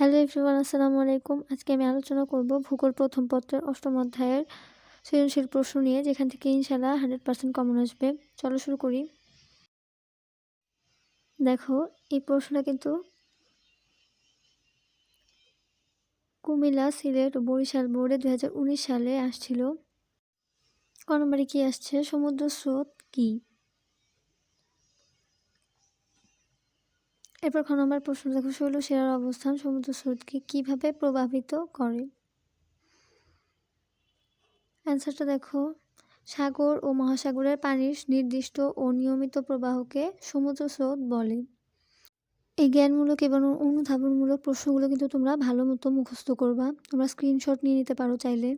Hello everyone, আসসালামু আলাইকুম। আজকে আমি আলোচনা করব ভূগোল প্রথম পত্রের ৮ম অধ্যায়ের সৃজনশীল প্রশ্ন নিয়ে, যেখান থেকে ইনশাআল্লাহ 100% কমন আসবে। চলো শুরু করি। দেখো, এই প্রশ্নটা কিন্তু কুমিল্লা, সিলেট ও বরিশাল বোর্ডে 2019 সালে আসছিল। ক নম্বরে কি আসছে? সমুদ্র স্রোত কি? এরপর খ নম্বর প্রশ্ন দেখো, শৈলশিরার অবস্থান সমুদ্র স্রোতকে কিভাবে প্রভাবিত করে? অ্যান্সারটা দেখো, সাগর ও মহাসাগরের পানির নির্দিষ্ট ও নিয়মিত প্রবাহকে সমুদ্র স্রোত বলে। এই জ্ঞানমূলক এবং অনুধাবনমূলক প্রশ্নগুলো কিন্তু তোমরা ভালো মতো মুখস্থ করবা। তোমরা স্ক্রিনশট নিয়ে নিতে পারো চাইলে।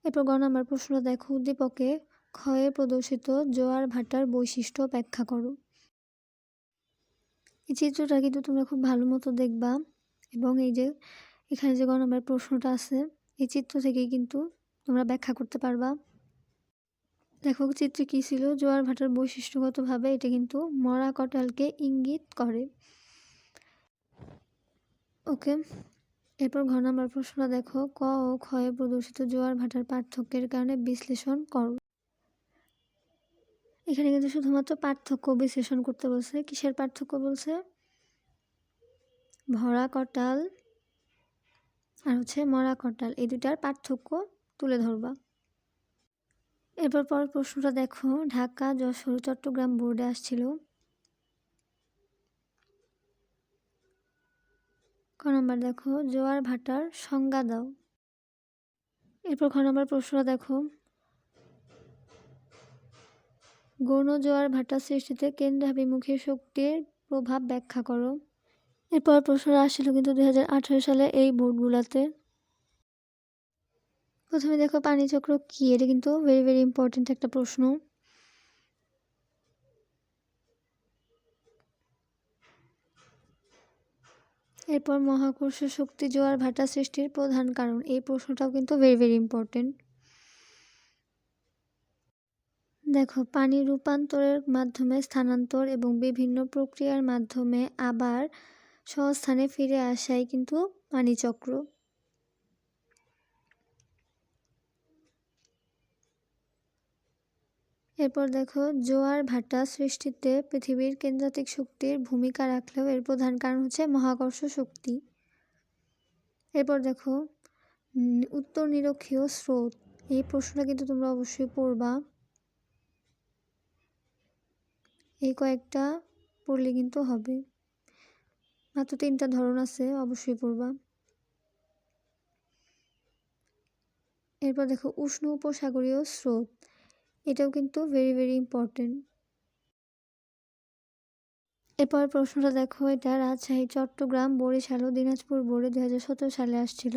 এরপর গ নাম্বার প্রশ্ন দেখো, উদ্দীপকে ক্ষয়ে প্রদর্শিত জোয়ার ভাটার বৈশিষ্ট্য ব্যাখ্যা করো। এই চিত্রটা কিন্তু তোমরা খুব ভালো মতো দেখবা, এবং এই যে এখানে যে গ নাম্বার প্রশ্নটা আছে, এই চিত্র থেকেই কিন্তু তোমরা ব্যাখ্যা করতে পারবা। দেখো চিত্রে কী ছিল? জোয়ার ভাটার বৈশিষ্ট্যগতভাবে এটা কিন্তু মরা কটালকে ইঙ্গিত করে। ওকে, এরপর ঘ নাম্বার প্রশ্নটা দেখো, ক ও ক্ষয়ে প্রদর্শিত জোয়ার ভাটার পার্থক্যের কারণে বিশ্লেষণ করো। এখানে কিন্তু শুধুমাত্র পার্থক্য বিশ্লেষণ করতে বলছে। কিসের পার্থক্য বলছে? ভরা কটাল আর মরা কটাল, এই দুটার পার্থক্য তুলে ধরবা। এরপর পরের প্রশ্নটা দেখো, ঢাকা, যশোর, চট্টগ্রাম বোর্ডে আসছিল। ক নম্বর দেখো, জোয়ার ভাটার সংজ্ঞা দাও। এরপর খ নম্বর প্রশ্নটা দেখো, গৌণ জোয়ার ভাটা সৃষ্টিতে কেন্দ্রাভিমুখী শক্তির প্রভাব ব্যাখ্যা করো। এরপর প্রশ্নটা আসছিল কিন্তু 2018 সালে এই বোর্ডগুলোতে। প্রথমে দেখো, পানিচক্র কি? এটা কিন্তু ভেরি ভেরি ইম্পর্টেন্ট একটা প্রশ্ন। এরপর মহাকর্ষ শক্তি জোয়ার ভাটা সৃষ্টির প্রধান কারণ, এই প্রশ্নটাও কিন্তু ভেরি ভেরি ইম্পর্টেন্ট। দেখো, পানি রূপান্তরের মাধ্যমে স্থানান্তর এবং বিভিন্ন প্রক্রিয়ার মাধ্যমে আবার স্বস্থানে ফিরে আসাই কিন্তু পানিচক্র। এরপর দেখো, জোয়ার ভাটা সৃষ্টিতে পৃথিবীর কেন্দ্রাতিক শক্তির ভূমিকা রাখলেও এর প্রধান কারণ মহাকর্ষ শক্তি। এরপর দেখো, উত্তর নিরক্ষীয় স্রোত, এই প্রশ্নটা কিন্তু তোমরা অবশ্যই পড়বা। এই কয়েকটা পড়লে কিন্তু হবে, মাত্র 3টা ধরন আছে, অবশ্যই পড়বা। এরপর দেখো, উষ্ণ উপসাগরীয় স্রোত, এটাও কিন্তু ভেরি ভেরি ইম্পর্টেন্ট। এরপর প্রশ্নটা দেখো, এটা রাজশাহী, চট্টগ্রাম, বরিশাল ও দিনাজপুর বোর্ডে 2017 সালে আসছিল।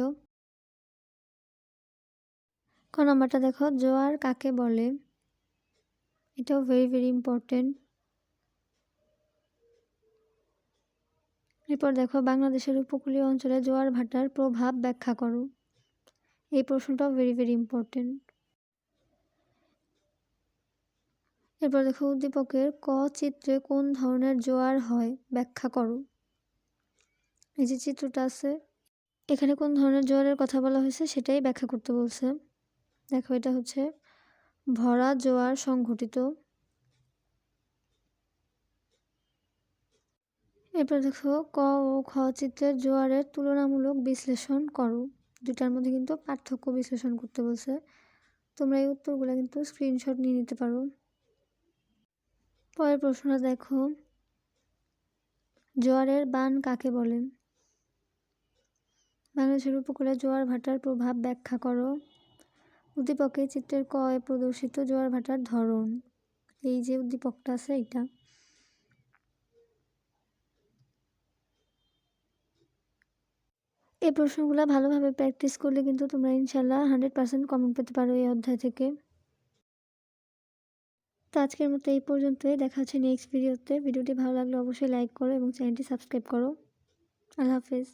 ক নম্বরটা দেখো, জোয়ার কাকে বলে? এটাও ভেরি ভেরি ইম্পর্টেন্ট। এরপর দেখো, বাংলাদেশের উপকূলীয় অঞ্চলে জোয়ার ভাটার প্রভাব ব্যাখ্যা করো। এই প্রশ্নটাও ভেরি ভেরি ইম্পর্টেন্ট। এরপর দেখো, উদ্দীপকের ক চিত্রে কোন ধরনের জোয়ার হয় ব্যাখ্যা করো। এই যে চিত্রটা আছে, এখানে কোন ধরনের জোয়ারের কথা বলা হয়েছে সেটাই ব্যাখ্যা করতে বলছে। দেখো, এটা ভরা জোয়ার সংঘটিত। এরপর দেখো, ক ও খ চিত্রের জোয়ারের তুলনামূলক বিশ্লেষণ করো। দুটার মধ্যে কিন্তু পার্থক্য বিশ্লেষণ করতে বলছে। তোমরা এই উত্তরগুলো কিন্তু স্ক্রিনশট নিয়ে নিতে পারো। পরের প্রশ্নটা দেখো, জোয়ারের বান কাকে বলে? বাংলাদেশের উপকূলে জোয়ার ভাটার প্রভাব ব্যাখ্যা করো। উদ্দীপকে চিত্রের ক এ প্রদর্শিত জোয়ার ভাটার ধরন, এই যে উদ্দীপকটা আছে এটা। এই প্রশ্নগুলো ভালোভাবে প্র্যাকটিস করলে কিন্তু তোমরা ইনশাল্লাহ 100% কমন পেতে পারো এই অধ্যায় থেকে। তো আজকের মতো এই পর্যন্তই, দেখা হচ্ছে নেক্সট ভিডিওতে। ভিডিওটি ভালো লাগলে অবশ্যই লাইক করো এবং চ্যানেলটি সাবস্ক্রাইব করো। আল্লাহ হাফেজ।